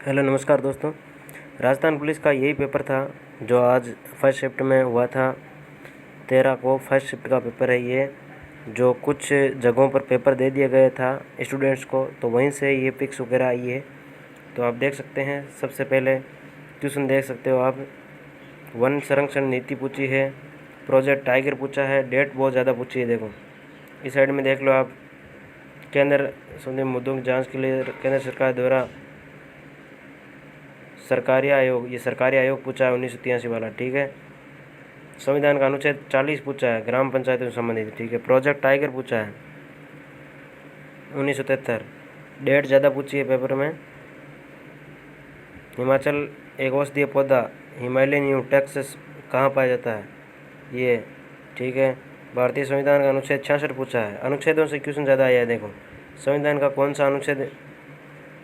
Hello नमस्कार दोस्तों। Rajasthan police का यही पेपर था जो आज फर्स्ट शिफ्ट में हुआ था। 13 को फर्स्ट शिफ्ट का पेपर है ये, जो कुछ जगहों पर पेपर दे दिया गया था स्टूडेंट्स को, तो वहीं से ये पिक्स वगैरह आई है। तो आप देख सकते हैं, सबसे पहले क्वेश्चन देख सकते हो आप। वन संरक्षण नीति पूछी है, प्रोजेक्ट टाइगर पूछा है, डेट बहुत ज़्यादा पूछी है। देखो इस साइड में देख लो आप, केंद्र संबंधी मुद्दों की जाँच के लिए केंद्र सरकार द्वारा सरकारी आयोग, ये सरकारी आयोग पूछा है 1983 वाला, ठीक है। संविधान का अनुच्छेद 40 पूछा है, ग्राम पंचायतों से संबंधित, ठीक है। प्रोजेक्ट टाइगर पूछा है 1973। डेट ज़्यादा पूछी है पेपर में। हिमाचल एक औषधीय पौधा हिमालयन यूटेक्सिस कहाँ पाया जाता है, ये, ठीक है। भारतीय संविधान का अनुच्छेद 66 पूछा है। अनुच्छेदों से क्वेश्चन ज़्यादा आया है। देखो संविधान का कौन सा अनुच्छेद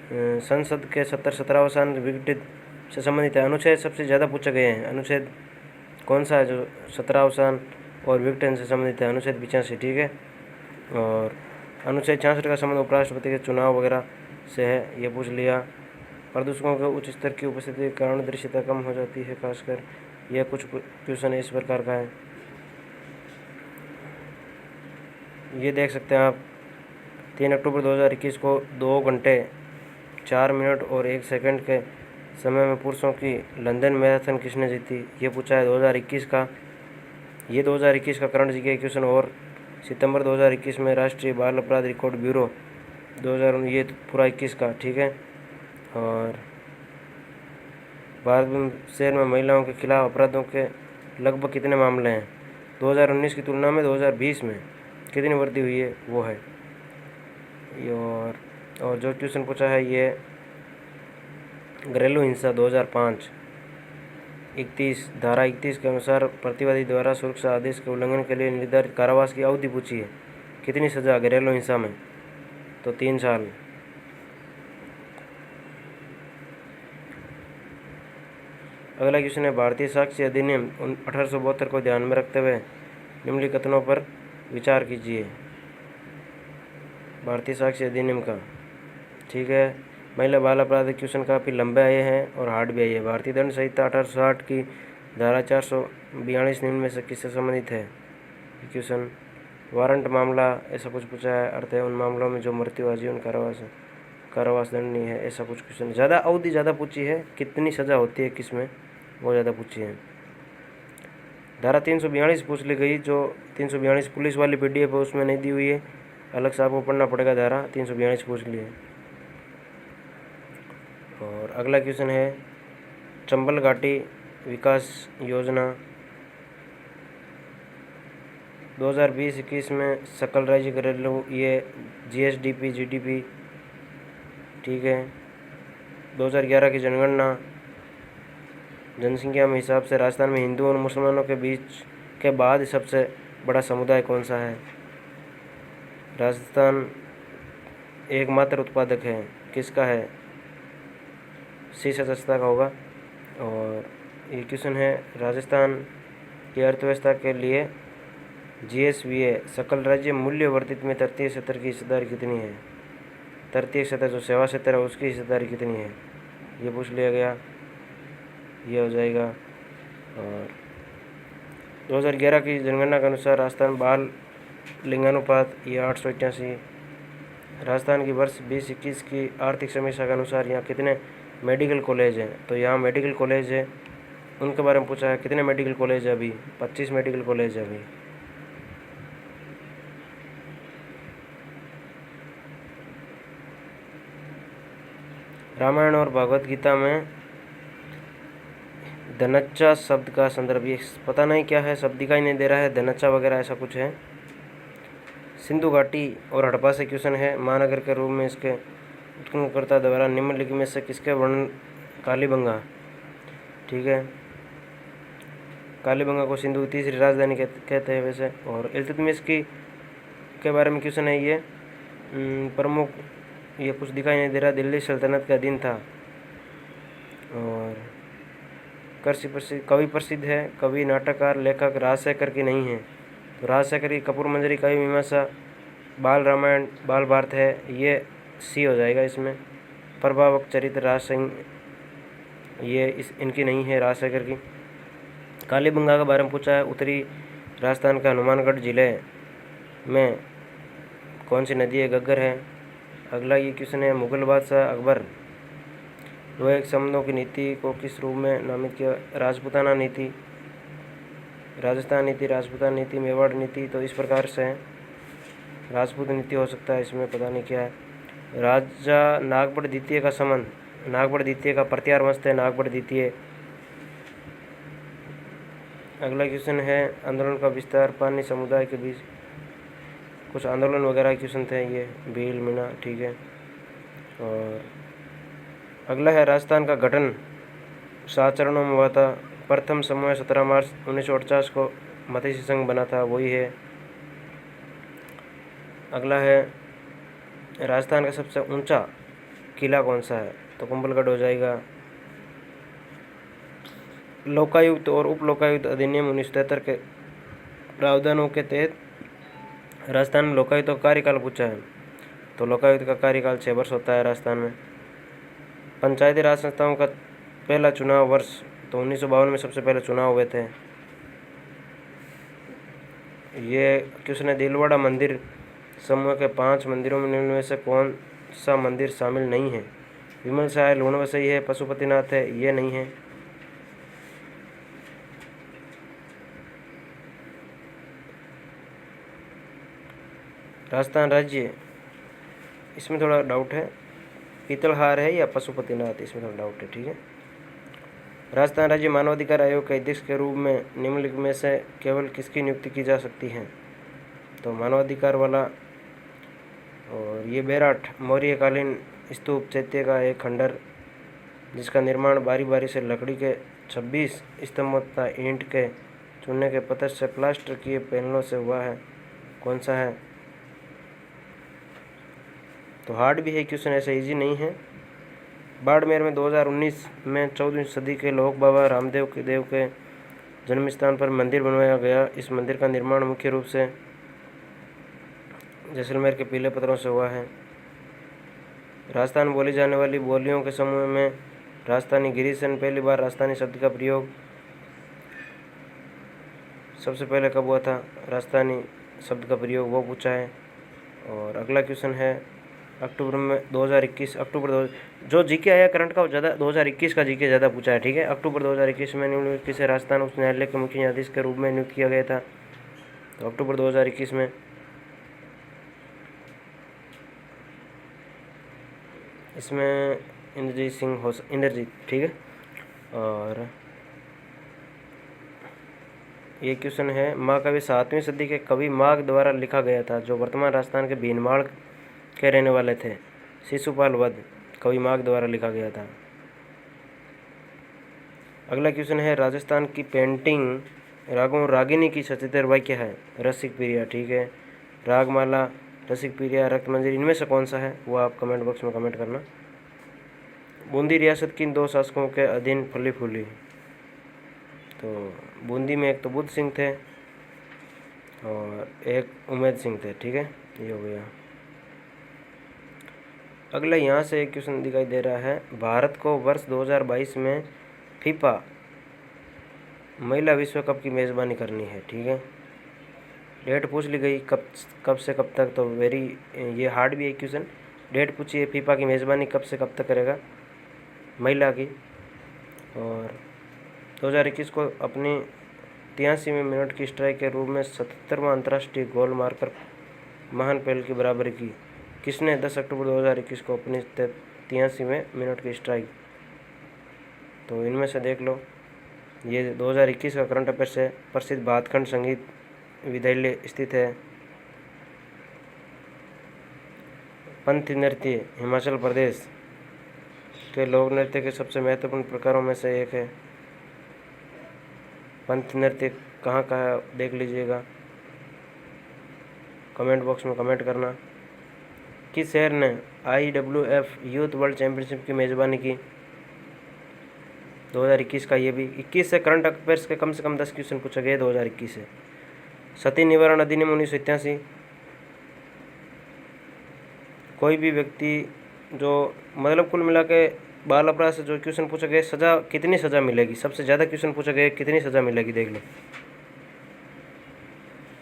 संसद के 17वां विघटित से संबंधित है। अनुच्छेद सबसे ज़्यादा पूछे गए हैं। अनुच्छेद कौन सा है जो 17वां और विघटन से संबंधित है? अनुच्छेद 85, ठीक है। और अनुच्छेद 66 का संबंध उपराष्ट्रपति के चुनाव वगैरह से है, ये पूछ लिया। प्रदूषकों के उच्च स्तर की उपस्थिति के कारण दृश्यता कम हो जाती है, खासकर यह कुछ क्वेश्चन इस प्रकार का है। ये देख सकते हैं आप, 3 अक्टूबर 2021 को 2 घंटे 4 मिनट और 1 सेकंड के समय में पुरुषों की लंदन मैराथन किसने जीती, ये पूछा है 2021 का। ये 2021 का करंट जीके क्वेश्चन। और सितंबर 2021 में राष्ट्रीय बाल अपराध रिकॉर्ड ब्यूरो 2019, ये पूरा 21 का, ठीक है। और भारत में शहर में महिलाओं के खिलाफ अपराधों के लगभग कितने मामले हैं 2019 की तुलना में 2020 में कितनी वृद्धि हुई है, वो है ये। और जो क्वेश्चन पूछा है ये घरेलू हिंसा 2005 धारा 31 के अनुसार प्रतिवादी द्वारा सुरक्षा आदेश के उल्लंघन के लिए निर्धारित कारावास की अवधि पूछी है। कितनी सज़ा घरेलू हिंसा में? तो 3 साल। अगला क्वेश्चन है, भारतीय साक्ष्य अधिनियम 1872 को ध्यान में रखते हुए निम्नलिखित कथनों पर विचार कीजिए। भारतीय साक्ष्य अधिनियम का, ठीक है। महिला बाल अपराध क्वेश्चन काफ़ी लंबे आए हैं और हार्ड भी आए हैं। भारतीय दंड संहिता 1860 की धारा 442 निम्न में से किससे संबंधित है? क्वेश्चन। वारंट मामला ऐसा कुछ पूछा है, अर्थ है उन मामलों में जो मृत्यु आजीवन कारावास दंडनीय है, ऐसा कुछ क्वेश्चन। ज़्यादा अवधि ज़्यादा पूछी है, कितनी सज़ा होती है किस में, वो ज़्यादा पूछी है। धारा 342 पूछ ली गई, जो 342 पुलिस वाली PDF है उसमें नहीं दी हुई है, अलग से आपको पढ़ना पड़ेगा। धारा 342 पूछ ली है। और अगला क्वेश्चन है, चंबल घाटी विकास योजना 2020-21 में सकल राज्य घरेलू, ये GSDP GDP, ठीक है। 2011 की जनगणना, जनसंख्या में हिसाब से राजस्थान में हिंदू और मुसलमानों के बीच के बाद सबसे बड़ा समुदाय कौन सा है? राजस्थान एकमात्र उत्पादक है, किसका है? शीर्ष दस्ता का होगा। और ये क्वेश्चन है, राजस्थान की अर्थव्यवस्था के लिए GSVA सकल राज्य मूल्य वर्धित में तृतीय क्षेत्र की हिस्सेदारी कितनी है? तृतीय क्षेत्र जो सेवा क्षेत्र है उसकी हिस्सेदारी कितनी है, ये पूछ लिया गया, ये हो जाएगा। और 2011 की जनगणना के अनुसार राजस्थान बाल लिंगानुपात ये 888। राजस्थान की वर्ष 2021 की आर्थिक समीक्षा के अनुसार यहाँ कितने मेडिकल कॉलेज हैं? तो यहाँ मेडिकल कॉलेज है, उनके बारे में पूछा है। कितने मेडिकल कॉलेज है अभी? 25 मेडिकल कॉलेज है अभी। रामायण और भगवत गीता में धनच्चा शब्द का संदर्भ, ये पता नहीं क्या है, शब्द दिखाई नहीं दे रहा है, धनच्चा वगैरह ऐसा कुछ है। सिंधु घाटी और हड़प्पा से क्वेश्चन है, महानगर के रूप में इसके उत्खननकर्ता द्वारा निम्नलिखित में से किसके वर्णन? कालीबंगा, ठीक है। कालीबंगा को सिंधु की तीसरी राजधानी कहते हैं वैसे। और इल्तुतमिश की के बारे में क्वेश्चन है, ये प्रमुख, ये कुछ दिखाई नहीं दे रहा, दिल्ली सल्तनत का अधीन था। और कवि प्रसिद्ध है, कवि नाटककार लेखक राजशेखर की नहीं है, तो राजशेखर की कपूर मंजरी, काव्य मीमांसा, बाल रामायण, बाल भारत है, ये C हो जाएगा इसमें। प्रभावक चरित्र राज सिंह, ये इनकी नहीं है, राजशेखर की। कालीबंगा के बारे में पूछा है, उत्तरी राजस्थान के हनुमानगढ़ जिले में कौन सी नदी है? घग्गर है। अगला ये क्वेश्चन है, मुगल बादशाह अकबर वैवाहिक संबंधों की नीति को किस रूप में नामित किया? राजपूताना नीति, राजस्थान नीति, राजपूताना नीति, मेवाड़ नीति। तो इस प्रकार से है, राजपूत नीति हो सकता है, इसमें पता नहीं क्या है। राजा नागपुर द्वितीय का संबंध, नागपुर द्वितीय का प्रत्यार वंश है नागपुर द्वितीय। अगला क्वेश्चन है, आंदोलन का विस्तार पानी समुदाय के बीच, कुछ आंदोलन वगैरह क्वेश्चन थे ये, भील मीणा, ठीक है। और अगला है, राजस्थान का गठन 7 चरणों में हुआ था। प्रथम समूह 17 मार्च 1948 को मतेसी संघ बना था, वही है। अगला है, राजस्थान का सबसे ऊंचा किला कौन सा है? तो कुंभलगढ़ हो जाएगा। लोकायुक्त और उप लोकायुक्त अधिनियम 1973 के प्रावधानों के तहत राजस्थान में लोकायुक्त का कार्यकाल पूछा है, तो लोकायुक्त का कार्यकाल 6 वर्ष होता है राजस्थान में। पंचायती राज संस्थाओं का पहला चुनाव वर्ष, तो 1952 में सबसे पहले चुनाव हुए थे। ये क्वेश्चन है, दिलवाड़ा मंदिर समूह के 5 मंदिरों में निम्न में से कौन सा मंदिर शामिल नहीं है? विमल शाह है, लूणवसई है, पशुपतिनाथ है, ये नहीं है। राजस्थान राज्य, इसमें थोड़ा डाउट है, पीतलहार है या पशुपतिनाथ, इसमें थोड़ा डाउट है, ठीक है। राजस्थान राज्य मानवाधिकार आयोग के अध्यक्ष के रूप में निम्नलिखित में से केवल किसकी नियुक्ति की जा सकती है? तो मानवाधिकार वाला, और ये बेराट मौर्यकालीन स्तूप चैत्य का एक खंडर जिसका निर्माण बारी बारी से लकड़ी के 26 स्तंभों तथा ईंट के चूने के पत्थर से प्लास्टर किए पैनलों से हुआ है, कौन सा है? तो हार्ड भी है क्वेश्चन, ऐसा इजी नहीं है। बाड़मेर में 2019 में 14वीं सदी के लोक बाबा रामदेव के देव के जन्म स्थान पर मंदिर बनवाया गया। इस मंदिर का निर्माण मुख्य रूप से जैसलमेर के पीले पत्थरों से हुआ है। राजस्थान बोली जाने वाली बोलियों के समूह में राजस्थानी गिरीशन, पहली बार राजस्थानी शब्द का प्रयोग सबसे पहले कब हुआ था? राजस्थानी शब्द का प्रयोग वो पूछा है। और अगला क्वेश्चन है, अक्टूबर में 2021 जो जीके आया करंट का, ज़्यादा 2021 का जीके ज़्यादा पूछा है, ठीक है। अक्टूबर 2021 में निम्नलिखित किसे राजस्थान उच्च न्यायालय के मुख्य न्यायाधीश के रूप में नियुक्त किया गया था? तो अक्टूबर 2021 में इसमें इंद्रजीत, ठीक है। और ये क्वेश्चन है, महाकवि 7वीं सदी के कवि माघ द्वारा लिखा गया था, जो वर्तमान राजस्थान के भीनमाल के रहने वाले थे। शिशुपाल वध कवि माघ द्वारा लिखा गया था। अगला क्वेश्चन है, राजस्थान की पेंटिंग रागों रागिनी की सचित्र वाक्य है? रसिक प्रिया, ठीक है। रागमाला, रसिक प्रिया, रक्त मंजरी, इनमें से कौन सा है वो आप कमेंट बॉक्स में कमेंट करना। बूंदी रियासत किन 2 शासकों के अधीन फली फूली? तो बूंदी में एक तो बुद्ध सिंह थे और एक उमेद सिंह थे, ठीक है, ये हो गया। अगला यहाँ से एक क्वेश्चन दिखाई दे रहा है, भारत को वर्ष 2022 में फीफा महिला विश्व कप की मेज़बानी करनी है, ठीक है। डेट पूछ ली गई, कब से कब तक, तो ये हार्ड भी है क्वेश्चन। डेट पूछी है, फीफा की मेज़बानी कब से कब तक करेगा महिला की। और 2021 को अपनी 83वें मिनट की स्ट्राइक के रूप में 77वां अंतर्राष्ट्रीय गोल मारकर महान पहल की बराबरी की किसने? 10 अक्टूबर 2021 को अपनी 83वें मिनट की स्ट्राइक। तो इनमें से देख लो, ये 2021 का करंट अफेयर से प्रसिद्ध भातखंड संगीत विद्यालय स्थित है। पंथ नृत्य हिमाचल प्रदेश के लोक नृत्य के सबसे महत्वपूर्ण प्रकारों में से एक है। पंथ नृत्य कहाँ का है देख लीजिएगा, कमेंट बॉक्स में कमेंट करना। किस शहर ने IWF यूथ वर्ल्ड चैंपियनशिप की मेज़बानी की? 2021 का। ये भी 21 से करंट अफेयर्स के कम से कम 10 क्वेश्चन पूछे गए 2021 से। सती निवारण अधिनियम 1987, कोई भी व्यक्ति जो मतलब कुल मिला के बाल अपराध से जो क्वेश्चन पूछा गया, सज़ा कितनी सज़ा मिलेगी, सबसे ज़्यादा क्वेश्चन पूछा गया कितनी सज़ा मिलेगी, देख लो।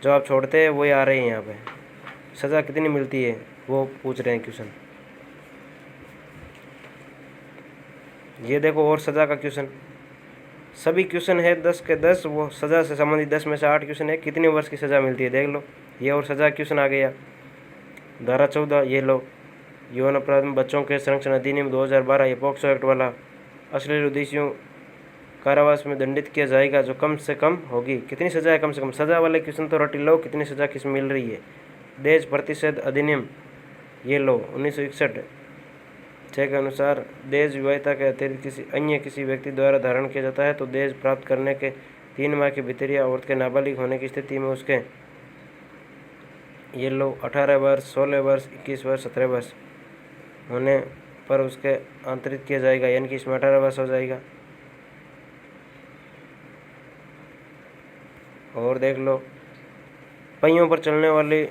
जो आप छोड़ते हैं वही आ रहे हैं यहाँ पे, सज़ा कितनी मिलती है वो पूछ रहे हैं क्वेश्चन। ये देखो और सज़ा का क्वेश्चन, सभी क्वेश्चन है 10 के 10, वो सज़ा से संबंधित 10 में से 8 क्वेश्चन है, कितने वर्ष की सज़ा मिलती है देख लो। ये और सज़ा क्वेश्चन आ गया। धारा 14 ये लो, यौन अपराध में बच्चों के संरक्षण अधिनियम 2012, ये पॉक्सो एक्ट वाला, अश्लील उद्देश्यों कारावास में दंडित किया जाएगा जो कम से कम होगी। कितनी सज़ा है कम से कम, सज़ा वाले क्वेश्चन तो रटी लो, कितनी सज़ा किस मिल रही है। दहेज प्रतिषेध अधिनियम ये लो 1961 6 के अनुसार दहेज विवाहिता के अतिरिक्त किसी व्यक्ति द्वारा धारण किया जाता है तो दहेज प्राप्त करने के 3 माह के भीतर या औरत के नाबालिग होने की स्थिति में उसके ये लो 18 वर्ष 16 वर्ष 21 वर्ष 17 वर्ष होने पर उसके आंतरिक किया जाएगा, यानी कि इसमें 18 वर्ष हो जाएगा। और देख लो, पहियों पर चलने वाली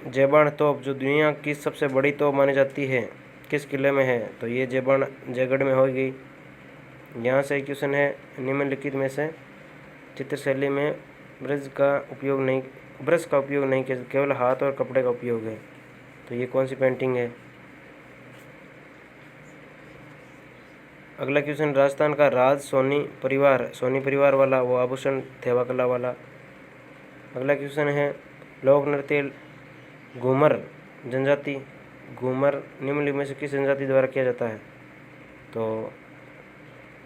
जेबान तोप जो दुनिया की सबसे बड़ी तोप मानी जाती है किस किले में है, तो ये जेबान जयगढ़ में होगी। यहाँ से क्वेश्चन है, निम्नलिखित में से चित्रशैली में ब्रश का उपयोग नहीं केवल हाथ और कपड़े का उपयोग है, तो ये कौन सी पेंटिंग है। अगला क्वेश्चन, राजस्थान का राज सोनी परिवार वाला, वो आभूषण थेवा कला वाला। अगला क्वेश्चन है, लोक नृत्य घूमर जनजाति, घूमर निम्नलिखित में से किस जनजाति द्वारा किया जाता है, तो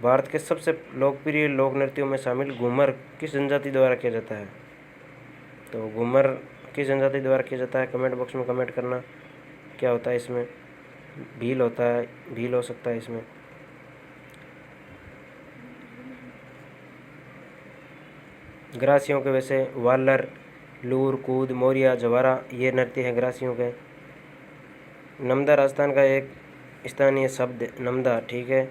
भारत के सबसे लोकप्रिय लोक नृत्यों में शामिल घूमर किस जनजाति द्वारा किया जाता है, तो घूमर किस जनजाति द्वारा किया जाता है, कमेंट बॉक्स में कमेंट करना। क्या होता है इसमें, भील होता है, भील हो सकता है इसमें। ग्रासियों के वैसे वालर, लूर, कूद, मोरिया, जवारा, ये नृत्य है ग्रासियों के। नमदा राजस्थान का एक स्थानीय शब्द नमदा, ठीक है।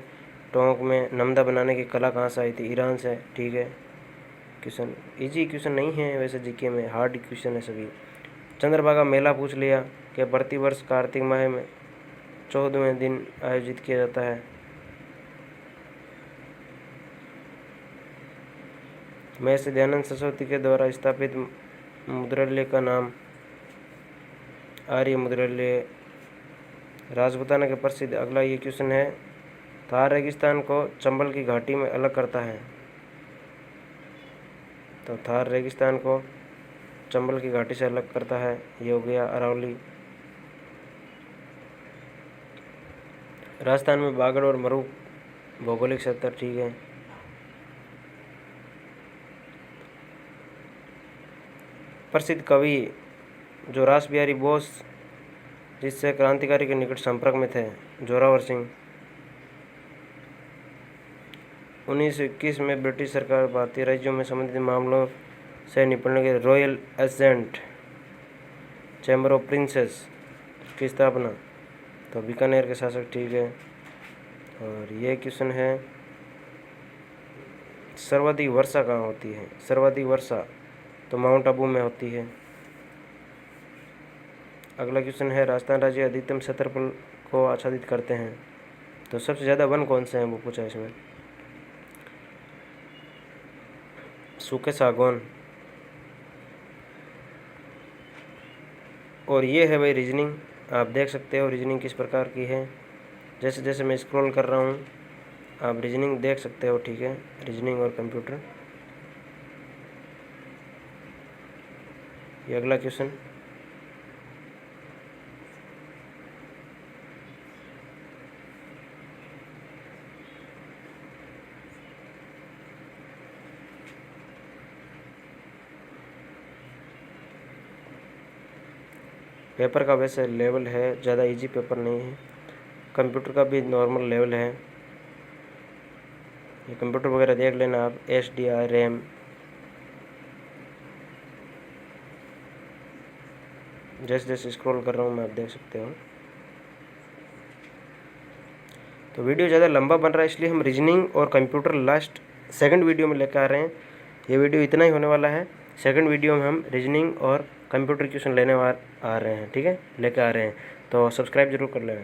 टोंक में नमदा बनाने की कला कहाँ से आई थी, ईरान से, ठीक है। क्वेश्चन इजी क्वेश्चन नहीं है वैसे, जीके में हार्ड क्वेश्चन है सभी। चंद्रभागा मेला पूछ लिया कि प्रतिवर्ष कार्तिक माह में 14वें दिन आयोजित किया जाता है। महर्षि दयानंद सरस्वती के द्वारा स्थापित मुद्रालय का नाम आर्य मुद्रालय, राजपूताना के प्रसिद्ध। अगला ये क्वेश्चन है, थार रेगिस्तान को चंबल की घाटी में अलग करता है, तो थार रेगिस्तान को चंबल की घाटी से अलग करता है, ये हो गया अरावली। राजस्थान में बागड़ और मरू भौगोलिक क्षेत्र, ठीक है। प्रसिद्ध कवि जो रास बिहारी बोस जिससे क्रांतिकारी के निकट संपर्क में थे, जोरावर सिंह। 1921 में ब्रिटिश सरकार भारतीय राज्यों में संबंधित मामलों से निपटने के royal assent chamber of princes की स्थापना, तो बीकानेर के शासक, ठीक है। और ये क्वेश्चन है, सर्वाधिक वर्षा कहाँ होती है, सर्वाधिक वर्षा तो माउंट आबू में होती है। अगला क्वेश्चन है, राजस्थान राज्य अधिकतम क्षेत्रफल को आच्छादित करते हैं, तो सबसे ज़्यादा वन कौन से हैं वो पूछा है इसमें, सूखे सागौन। और ये है भाई रीजनिंग, आप देख सकते हो रीजनिंग किस प्रकार की है। जैसे जैसे मैं स्क्रॉल कर रहा हूँ आप रीजनिंग देख सकते हो, ठीक है। रीजनिंग और कंप्यूटर, ये अगला क्वेश्चन, पेपर का वैसे लेवल है, ज़्यादा इजी पेपर नहीं है। कंप्यूटर का भी नॉर्मल लेवल है, ये कंप्यूटर वगैरह देख लेना आप, HDR रैम। जैसे जैसे स्क्रॉल कर रहा हूँ मैं, आप देख सकते हो। तो वीडियो ज़्यादा लंबा बन रहा है इसलिए हम रीजनिंग और कंप्यूटर लास्ट सेकंड वीडियो में लेकर आ रहे हैं। ये वीडियो इतना ही होने वाला है, सेकंड वीडियो में हम रीजनिंग और कंप्यूटर क्वेश्चन लेने आ रहे हैं, ठीक है, लेकर आ रहे हैं। तो सब्सक्राइब जरूर कर लेना।